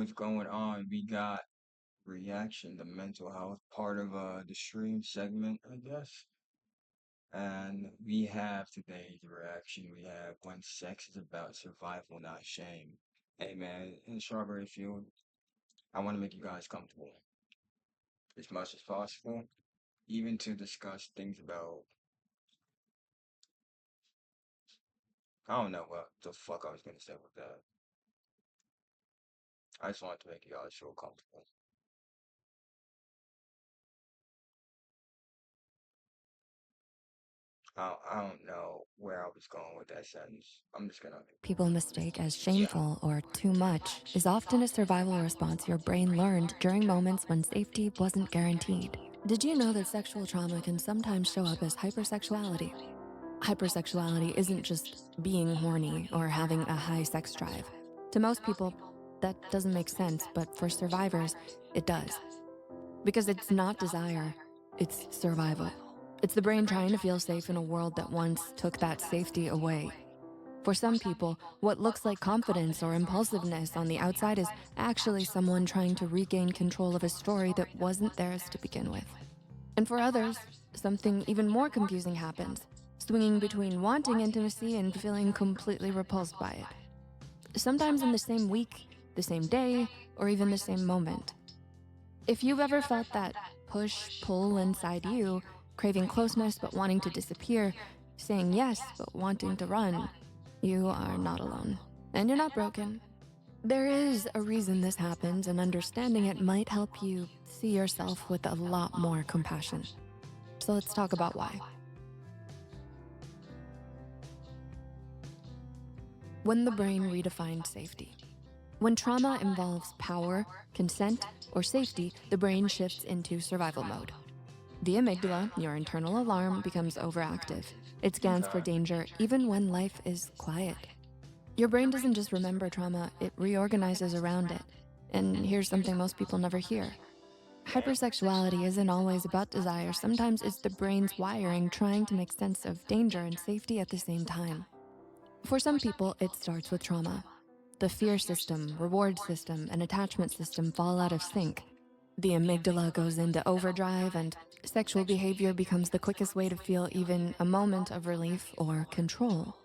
what's going on? We got reaction, the mental health part of the stream segment, I guess. And we have today's reaction. We have when sex is about survival, not shame. Hey man, in Strawberry Field, I want to make you guys comfortable as much as possible, even to discuss things about I don't know what the fuck I was gonna say with that. I just wanted to make you guys feel comfortable. I don't know where I was going with that sentence. I'm just gonna People mistake as yeah. shameful or too much is often a survival response your brain learned during moments when safety wasn't guaranteed. Did you know that sexual trauma can sometimes show up as hypersexuality? Hypersexuality isn't just being horny or having a high sex drive. To most people, that doesn't make sense, but for survivors, it does. Because it's not desire, it's survival. It's the brain trying to feel safe in a world that once took that safety away. For some people, what looks like confidence or impulsiveness on the outside is actually someone trying to regain control of a story that wasn't theirs to begin with. And for others, something even more confusing happens, swinging between wanting intimacy and feeling completely repulsed by it. Sometimes in the same week, the same day, or even the same moment. If you've ever felt that push-pull inside you, craving closeness but wanting to disappear, saying yes but wanting to run, you are not alone. And you're not broken. There is a reason this happens, and understanding it might help you see yourself with a lot more compassion. So let's talk about why. When the brain redefined safety. When trauma involves power, consent, or safety, the brain shifts into survival mode. The amygdala, your internal alarm, becomes overactive. It scans for Okay. danger even when life is quiet. Your brain doesn't just remember trauma, it reorganizes around it. And here's something most people never hear. Hypersexuality isn't always about desire. Sometimes it's the brain's wiring trying to make sense of danger and safety at the same time. For some people, it starts with trauma. The fear system, reward system, and attachment system fall out of sync. The amygdala goes into overdrive, and sexual behavior becomes the quickest way to feel even a moment of relief or control.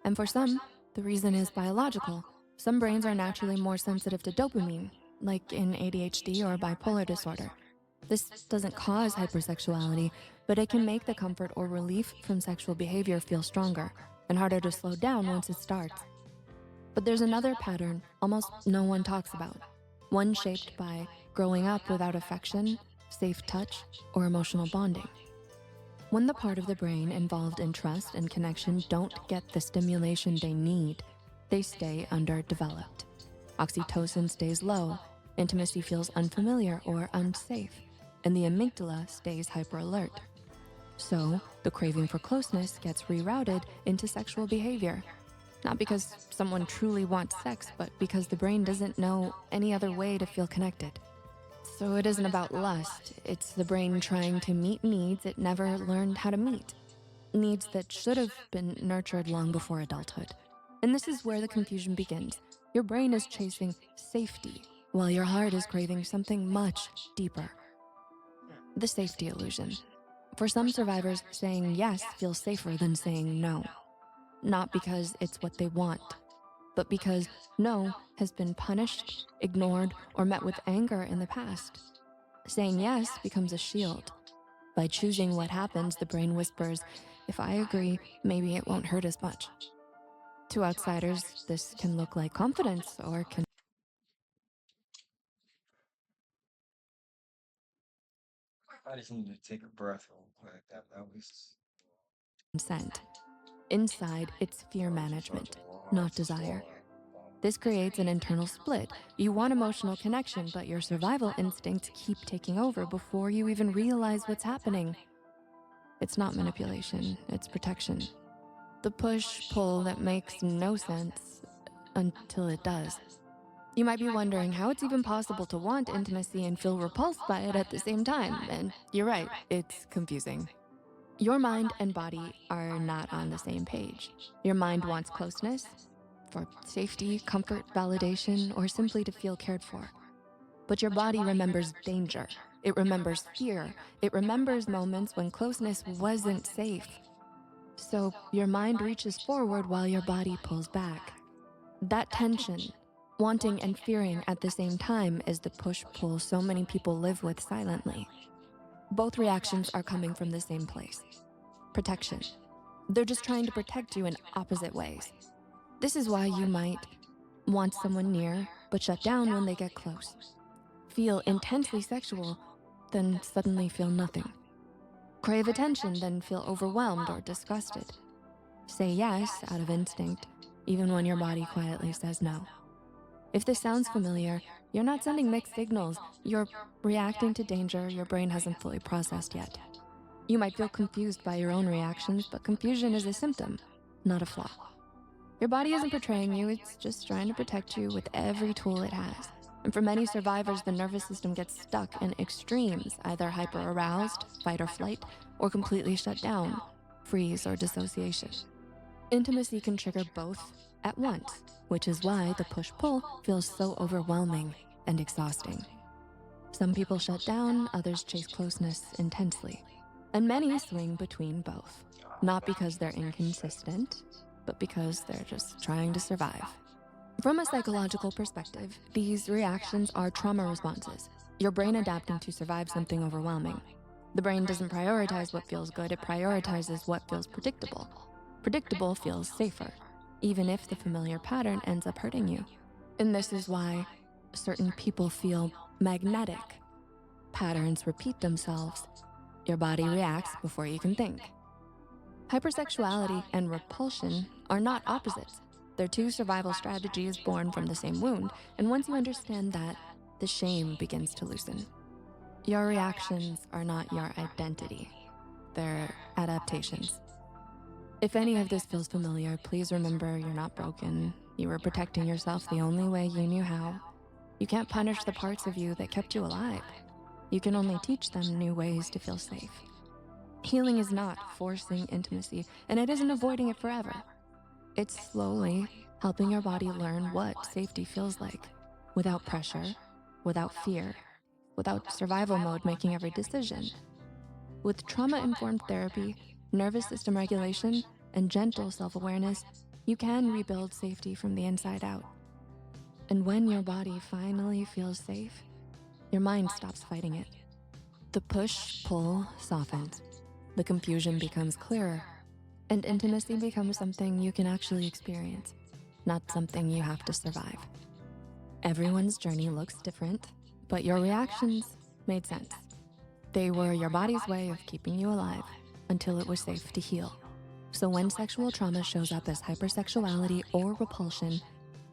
And for some, the reason is biological. Some brains are naturally more sensitive to dopamine, like in ADHD or bipolar disorder. This doesn't cause hypersexuality, but it can make the comfort or relief from sexual behavior feel stronger and harder to slow down once it starts. But there's another pattern almost no one talks about, one shaped by growing up without affection, safe touch, or emotional bonding. When the part of the brain involved in trust and connection don't get the stimulation they need, they stay underdeveloped. Oxytocin stays low, intimacy feels unfamiliar or unsafe, and the amygdala stays hyperalert. So the craving for closeness gets rerouted into sexual behavior. Not because someone truly wants sex, but because the brain doesn't know any other way to feel connected. So it isn't about lust, it's the brain trying to meet needs it never learned how to meet. Needs that should have been nurtured long before adulthood. And this is where the confusion begins. Your brain is chasing safety, while your heart is craving something much deeper. The safety illusion. For some survivors, saying yes feels safer than saying no. Not because it's what they want, but because no has been punished, ignored, or met with anger in the past. Saying yes becomes a shield. By choosing what happens, the brain whispers, if I agree, maybe it won't hurt as much. To outsiders, this can look like confidence or I just need to take a breath real quick. That was consent. Inside, it's fear that was a management, fucking lot. not desire. This creates an internal split. You want emotional connection, but your survival instincts keep taking over before you even realize what's happening. It's not manipulation, it's protection. The push-pull that makes no sense until it does. You might be wondering how it's even possible to want intimacy and feel repulsed by it at the same time, and you're right, it's confusing. Your mind and body are not on the same page. Your mind wants closeness, for safety, comfort, validation, or simply to feel cared for. But your body remembers danger. It remembers fear. It remembers moments when closeness wasn't safe. So your mind reaches forward while your body pulls back. That tension, wanting and fearing at the same time, is the push-pull so many people live with silently. Both reactions are coming from the same place: protection. They're just trying to protect you in opposite ways. This is why you might want someone near, but shut down when they get close. Feel intensely sexual, then suddenly feel nothing. Crave attention, then feel overwhelmed or disgusted. Say yes out of instinct, even when your body quietly says no. If this sounds familiar, you're not sending mixed signals. You're reacting to danger your brain hasn't fully processed yet. You might feel confused by your own reactions, but confusion is a symptom, not a flaw. Your body isn't betraying you, it's just trying to protect you with every tool it has. And for many survivors, the nervous system gets stuck in extremes, either hyper-aroused, fight or flight, or completely shut down, freeze or dissociation. Intimacy can trigger both at once, which is why the push-pull feels so overwhelming and exhausting. Some people shut down, others chase closeness intensely. And many swing between both, not because they're inconsistent, but because they're just trying to survive. From a psychological perspective, these reactions are trauma responses. Your brain adapting to survive something overwhelming. The brain doesn't prioritize what feels good, it prioritizes what feels predictable. Predictable feels safer, even if the familiar pattern ends up hurting you. And this is why certain people feel magnetic. Patterns repeat themselves. Your body reacts before you can think. Hypersexuality and repulsion are not opposites. They're two survival strategies born from the same wound, and once you understand that, the shame begins to loosen. Your reactions are not your identity. They're adaptations. If any of this feels familiar, please remember you're not broken. You were protecting yourself the only way you knew how. You can't punish the parts of you that kept you alive. You can only teach them new ways to feel safe. Healing is not forcing intimacy, and it isn't avoiding it forever. It's slowly helping your body learn what safety feels like, without pressure, without fear, without survival mode making every decision. With trauma-informed therapy, nervous system regulation, and gentle self-awareness, you can rebuild safety from the inside out. And when your body finally feels safe, your mind stops fighting it. The push-pull softens. The confusion becomes clearer, and intimacy becomes something you can actually experience, not something you have to survive. Everyone's journey looks different, but your reactions made sense. They were your body's way of keeping you alive until it was safe to heal. So when sexual trauma shows up as hypersexuality or repulsion,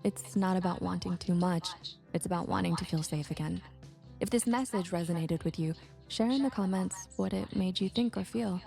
it's not about wanting too much, it's about wanting to feel safe again. If this message resonated with you, share in the comments what it made you think or feel.